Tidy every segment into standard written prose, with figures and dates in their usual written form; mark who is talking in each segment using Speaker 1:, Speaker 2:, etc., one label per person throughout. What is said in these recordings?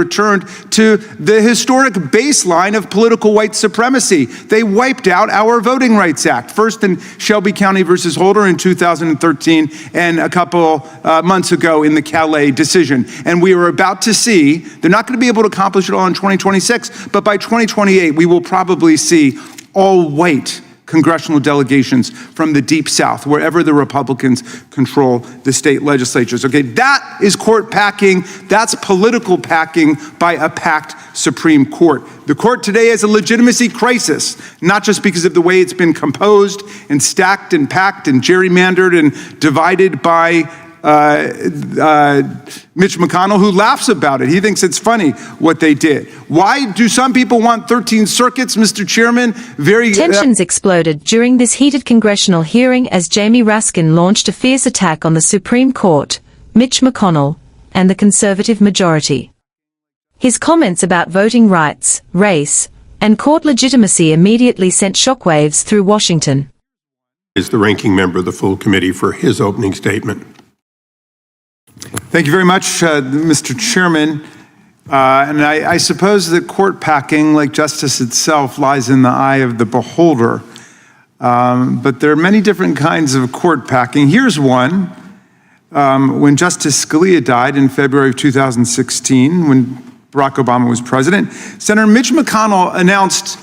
Speaker 1: returned to the historic baseline of political white supremacy. They wiped out our Voting Rights Act, first in Shelby County versus Holder in 2013, and a couple months ago in the Calais decision. And we are about to see, they're not going to be able to accomplish it all in 2026, but by 2028, we will probably see all white congressional delegations from the Deep South, wherever the Republicans control the state legislatures. Okay, that is court packing. That's political packing by a packed Supreme Court. The court today has a legitimacy crisis, not just because of the way it's been composed and stacked and packed and gerrymandered and divided by Mitch McConnell, who laughs about it. He thinks it's funny what they did. Why do some people want 13 circuits, Mr. Chairman?
Speaker 2: Tensions exploded during this heated congressional hearing as Jamie Raskin launched a fierce attack on the Supreme Court, Mitch McConnell, and the conservative majority. His comments about voting rights, race, and court legitimacy immediately sent shockwaves through Washington.
Speaker 3: Is the ranking member of the full committee for his opening statement.
Speaker 1: Thank you very much, Mr. Chairman. And I suppose that court packing, like justice itself, lies in the eye of the beholder. But there are many different kinds of court packing. Here's one. When Justice Scalia died in February of 2016, when Barack Obama was president, Senator Mitch McConnell announced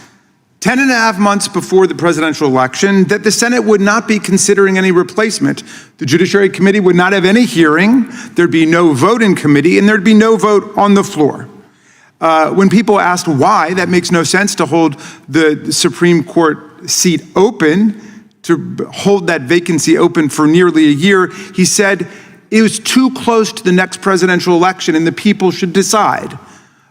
Speaker 1: 10 and a half months before the presidential election that the Senate would not be considering any replacement. The Judiciary Committee would not have any hearing, there'd be no vote in committee, and there'd be no vote on the floor. When people asked why, that makes no sense to hold the Supreme Court seat open, to hold that vacancy open for nearly a year, he said it was too close to the next presidential election and the people should decide.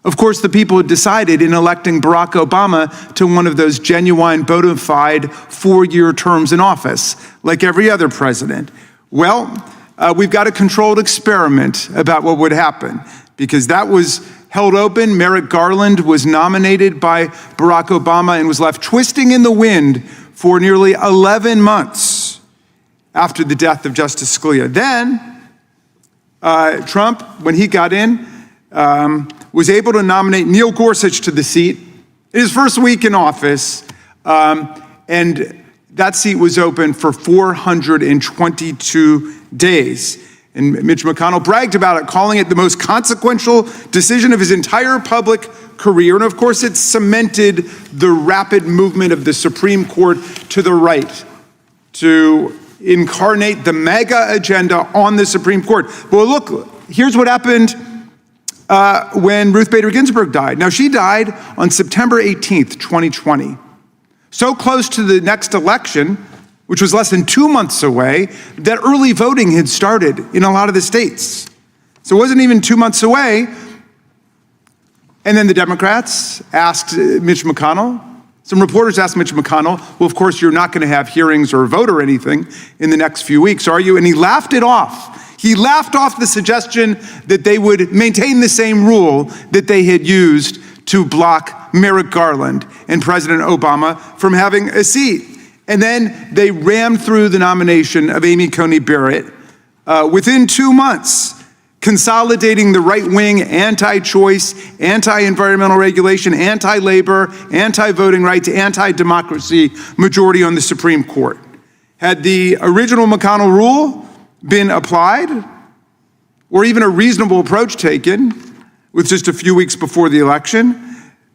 Speaker 1: Of course, the people had decided in electing Barack Obama to one of those genuine, bona fide 4-year terms in office, like every other president. Well, we've got a controlled experiment about what would happen, because that was held open. Merrick Garland was nominated by Barack Obama and was left twisting in the wind for nearly 11 months after the death of Justice Scalia. Then, Trump, when he got in, was able to nominate Neil Gorsuch to the seat in his first week in office, and that seat was open for 422 days. And Mitch McConnell bragged about it, calling it the most consequential decision of his entire public career. And of course, it cemented the rapid movement of the Supreme Court to the right, to incarnate the MAGA agenda on the Supreme Court. Well, look, here's what happened when Ruth Bader Ginsburg died. Now, she died on September 18th, 2020. So close to the next election, which was less than 2 months away, that early voting had started in a lot of the states. So it wasn't even 2 months away. And then the Democrats asked Mitch McConnell, some reporters asked Mitch McConnell, well, of course, you're not going to have hearings or vote or anything in the next few weeks, are you? And he laughed it off. He laughed off the suggestion that they would maintain the same rule that they had used to block Merrick Garland and President Obama from having a seat. And then they rammed through the nomination of Amy Coney Barrett within 2 months, consolidating the right-wing anti-choice, anti-environmental regulation, anti-labor, anti-voting rights, anti-democracy majority on the Supreme Court. Had the original McConnell rule been applied, or even a reasonable approach taken with just a few weeks before the election,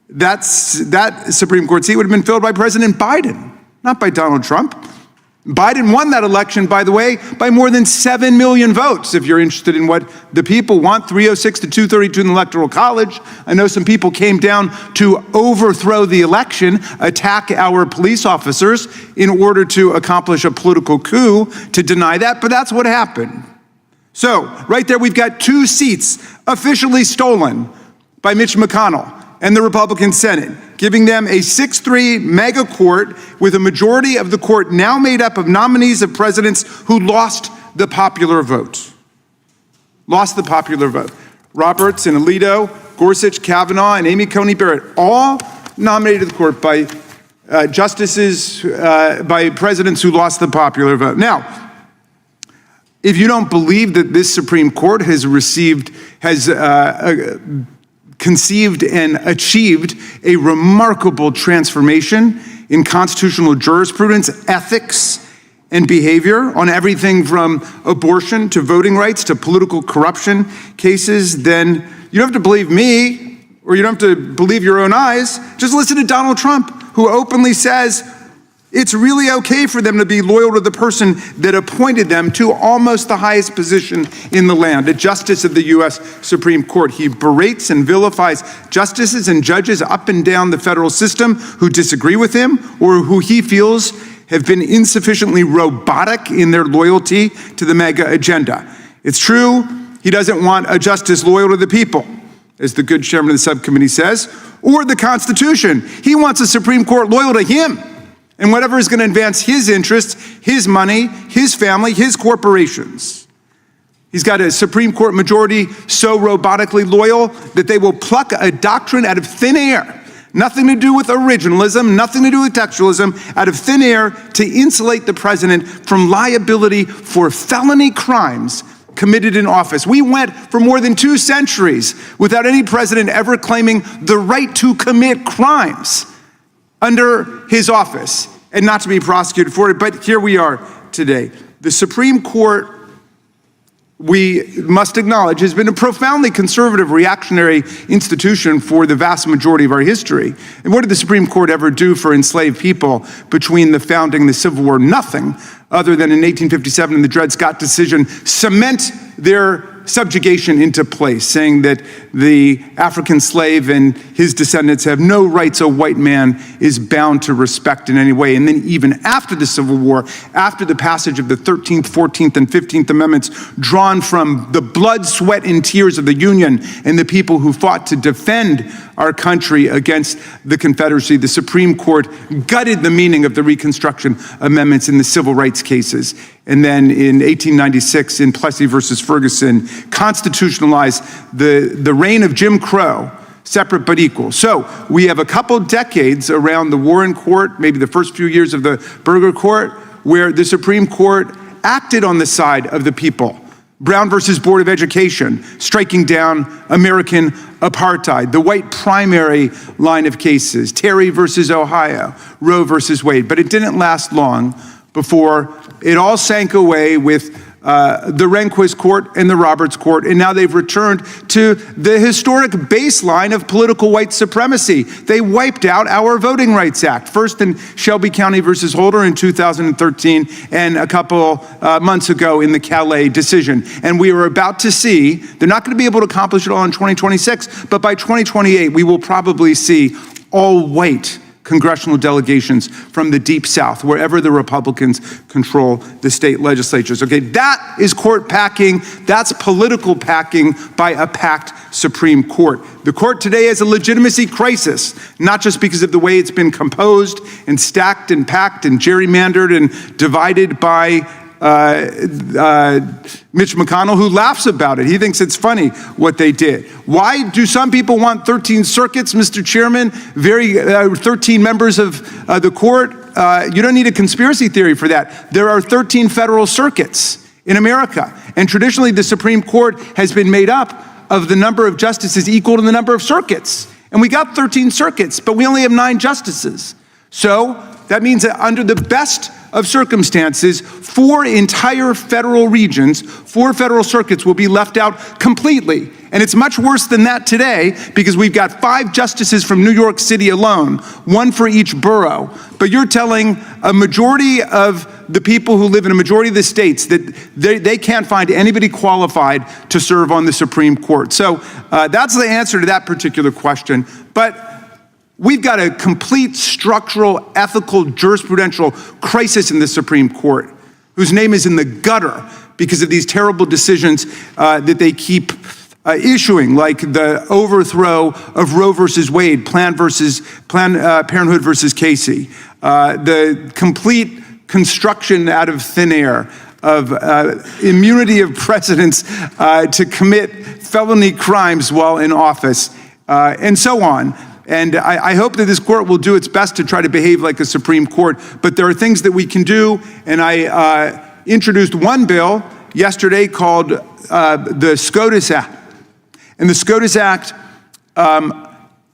Speaker 1: that Supreme Court seat would have been filled by President Biden, not by Donald Trump. Biden won that election, by the way, by more than 7 million votes. If you're interested in what the people want, 306 to 232 in the Electoral College. I know some people came down to overthrow the election, attack our police officers in order to accomplish a political coup to deny that, but that's what happened. So, right there, we've got 2 seats officially stolen by Mitch McConnell and the Republican Senate, giving them a 6-3 mega court with a majority of the court now made up of nominees of presidents who lost the popular vote. Lost the popular vote. Roberts and Alito, Gorsuch, Kavanaugh, and Amy Coney Barrett, all nominated to the court by by presidents who lost the popular vote. Now, if you don't believe that this Supreme Court has conceived and achieved a remarkable transformation in constitutional jurisprudence, ethics, and behavior on everything from abortion to voting rights to political corruption cases, then you don't have to believe me, or you don't have to believe your own eyes. Just listen to Donald Trump, who openly says it's really okay for them to be loyal to the person that appointed them to almost the highest position in the land, a justice of the U.S. Supreme Court. He berates and vilifies justices and judges up and down the federal system who disagree with him or who he feels have been insufficiently robotic in their loyalty to the MAGA agenda. It's true, he doesn't want a justice loyal to the people, as the good chairman of the subcommittee says, or the Constitution. He wants a Supreme Court loyal to him and whatever is going to advance his interests, his money, his family, his corporations. He's got a Supreme Court majority so robotically loyal that they will pluck a doctrine out of thin air. Nothing to do with originalism, nothing to do with textualism, out of thin air to insulate the president from liability for felony crimes committed in office. We went for more than 2 centuries without any president ever claiming the right to commit crimes under his office and not to be prosecuted for it. But here we are today. The Supreme Court, we must acknowledge, has been a profoundly conservative, reactionary institution for the vast majority of our history. And what did the Supreme Court ever do for enslaved people between the founding and the Civil War? Nothing, other than in 1857 in the Dred Scott decision, cement their subjugation into place, saying that the African slave and his descendants have no rights a white man is bound to respect in any way. And then even after the Civil War, after the passage of the 13th, 14th, and 15th Amendments, drawn from the blood, sweat, and tears of the Union and the people who fought to defend our country against the Confederacy, the Supreme Court gutted the meaning of the Reconstruction Amendments in the civil rights cases. And then in 1896, in Plessy versus Ferguson, constitutionalized the reign of Jim Crow, separate but equal. So we have a couple decades around the Warren Court, maybe the first few years of the Burger Court, where the Supreme Court acted on the side of the people. Brown versus Board of Education, striking down American apartheid, the white primary line of cases, Terry versus Ohio, Roe versus Wade. But it didn't last long before it all sank away with the Rehnquist Court and the Roberts Court, and now they've returned to the historic baseline of political white supremacy. They wiped out our Voting Rights Act, first in Shelby County versus Holder in 2013, and a couple months ago in the Calais decision. And we are about to see, they're not going to be able to accomplish it all in 2026, but by 2028, we will probably see all white congressional delegations from the Deep South, wherever the Republicans control the state legislatures. Okay, that is court packing. That's political packing by a packed Supreme Court. The court today has a legitimacy crisis, not just because of the way it's been composed and stacked and packed and gerrymandered and divided by Mitch McConnell, who laughs about it. He thinks it's funny what they did. Why do some people want 13 circuits, Mr. Chairman? 13 members of the court? You don't need a conspiracy theory for that. There are 13 federal circuits in America. And traditionally, the Supreme Court has been made up of the number of justices equal to the number of circuits. And we got 13 circuits, but we only have 9 justices. So that means that under the best of circumstances, 4 entire federal regions, 4 federal circuits will be left out completely. And it's much worse than that today because we've got 5 justices from New York City alone, 1 for each borough. But you're telling a majority of the people who live in a majority of the states that they can't find anybody qualified to serve on the Supreme Court. So that's the answer to that particular question. But we've got a complete structural, ethical, jurisprudential crisis in the Supreme Court, whose name is in the gutter because of these terrible decisions that they keep issuing, like the overthrow of Roe versus Wade, Planned Parenthood versus Casey, the complete construction out of thin air of immunity of presidents to commit felony crimes while in office, and so on. And I hope that this court will do its best to try to behave like a Supreme Court, but there are things that we can do, and I introduced one bill yesterday called the SCOTUS Act. And the SCOTUS Act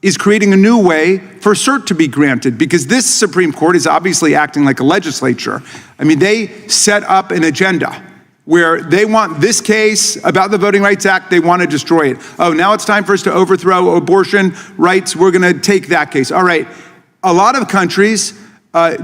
Speaker 1: is creating a new way for cert to be granted, because this Supreme Court is obviously acting like a legislature. I mean, they set up an agenda where they want this case about the Voting Rights Act, they want to destroy it. Oh, now it's time for us to overthrow abortion rights, we're going to take that case. All right, a lot of countries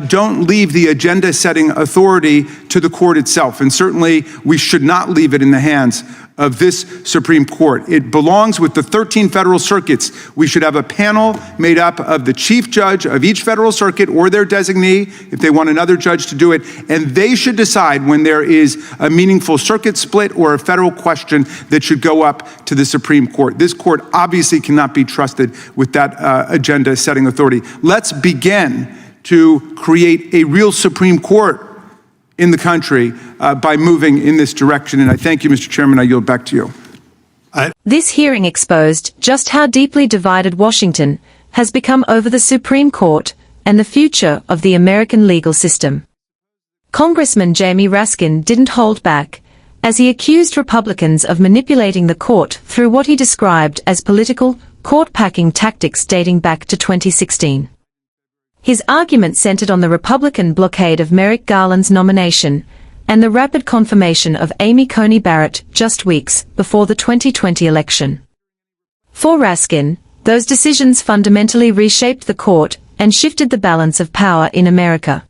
Speaker 1: don't leave the agenda-setting authority to the court itself, and certainly we should not leave it in the hands of this Supreme Court. It belongs with the 13 federal circuits. We should have a panel made up of the chief judge of each federal circuit or their designee, if they want another judge to do it, and they should decide when there is a meaningful circuit split or a federal question that should go up to the Supreme Court. This court obviously cannot be trusted with that agenda-setting authority. Let's begin to create a real Supreme Court in the country by moving in this direction. And I thank you, Mr. Chairman. I yield back to you.
Speaker 2: This hearing exposed just how deeply divided Washington has become over the Supreme Court and the future of the American legal system. Congressman Jamie Raskin didn't hold back, as he accused Republicans of manipulating the court through what he described as political court-packing tactics dating back to 2016. His argument centered on the Republican blockade of Merrick Garland's nomination and the rapid confirmation of Amy Coney Barrett just weeks before the 2020 election. For Raskin, those decisions fundamentally reshaped the court and shifted the balance of power in America.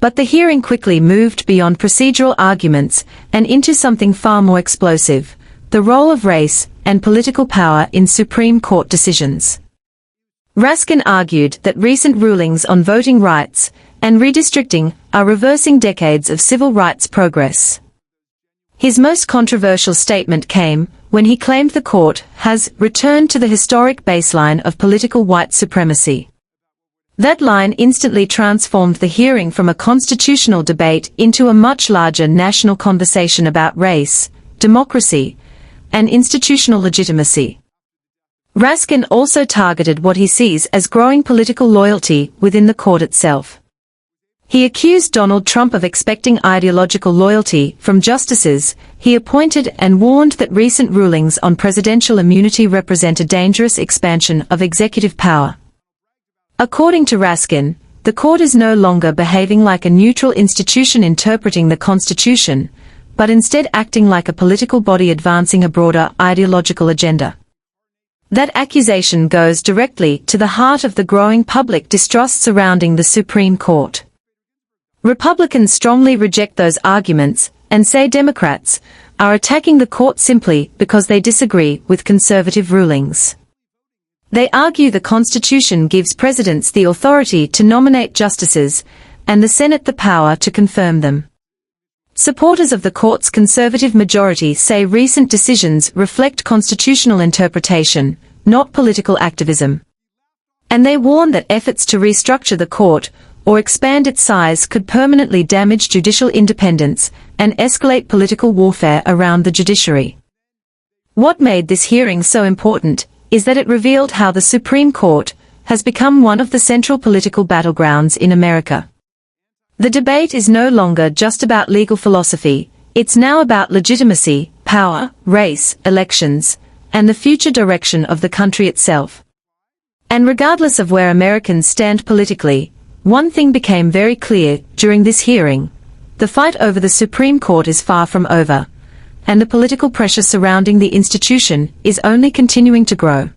Speaker 2: But the hearing quickly moved beyond procedural arguments and into something far more explosive: the role of race and political power in Supreme Court decisions. Raskin argued that recent rulings on voting rights and redistricting are reversing decades of civil rights progress. His most controversial statement came when he claimed the court has returned to the historic baseline of political white supremacy. That line instantly transformed the hearing from a constitutional debate into a much larger national conversation about race, democracy, and institutional legitimacy. Raskin also targeted what he sees as growing political loyalty within the court itself. He accused Donald Trump of expecting ideological loyalty from justices he appointed and warned that recent rulings on presidential immunity represent a dangerous expansion of executive power. According to Raskin, the court is no longer behaving like a neutral institution interpreting the Constitution, but instead acting like a political body advancing a broader ideological agenda. That accusation goes directly to the heart of the growing public distrust surrounding the Supreme Court. Republicans strongly reject those arguments and say Democrats are attacking the court simply because they disagree with conservative rulings. They argue the Constitution gives presidents the authority to nominate justices and the Senate the power to confirm them. Supporters of the court's conservative majority say recent decisions reflect constitutional interpretation, not political activism. And they warn that efforts to restructure the court or expand its size could permanently damage judicial independence and escalate political warfare around the judiciary. What made this hearing so important is that it revealed how the Supreme Court has become one of the central political battlegrounds in America. The debate is no longer just about legal philosophy, it's now about legitimacy, power, race, elections, and the future direction of the country itself. And regardless of where Americans stand politically, one thing became very clear during this hearing: the fight over the Supreme Court is far from over, and the political pressure surrounding the institution is only continuing to grow.